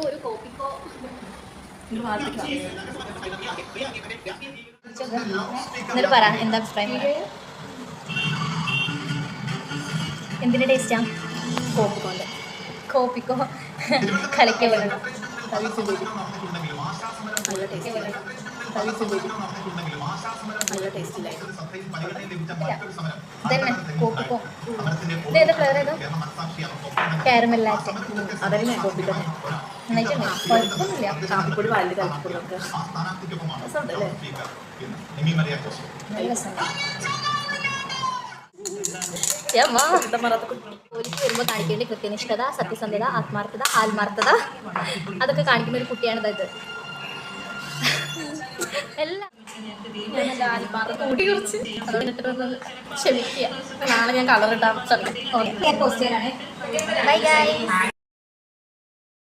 ഒരു കോപ്പിക്കോ എന്നിട്ട് പറ എന്താ അഭിപ്രായം? എന്തിൻ്റെ ടേസ്റ്റാ? കോപ്പിക്കോൻ്റെ. കോപ്പിക്കോ കളിക്ക പോലെ നല്ല ടേസ്റ്റ്, നല്ല ടേസ്റ്റിലായിരുന്നു തന്നെ കോപ്പിക്കോ. ഇത് ഏതാ ഫ്ലേവർ ഏതോ? കാരമല്ലാറ്റ്. അതല്ലേ കോപ്പിക്കോ നന്നായിട്ടുണ്ട്, കുഴപ്പമൊന്നുമില്ല. കാപ്പിപ്പൊടി വലിയ കലക്കിപ്പൊടിയൊക്കെ രസമുണ്ടല്ലേ? നല്ല രസമുണ്ട്. പോലീസ് വരുമ്പോൾ കാണിക്കേണ്ട കൃത്യനിഷ്ഠത, സത്യസന്ധത, ആത്മാർത്ഥത, ആത്മാർത്ഥത അതൊക്കെ കാണിക്കുന്ന ഒരു കുട്ടിയാണിത്. ഇത് എല്ലാം കുറിച്ച് ക്ഷമിക്കുക. നാളെ ഞാൻ കളർ ഇട്ടാൻ പോസ്റ്റ് ചെയ്യാനാണ്. Bye guys.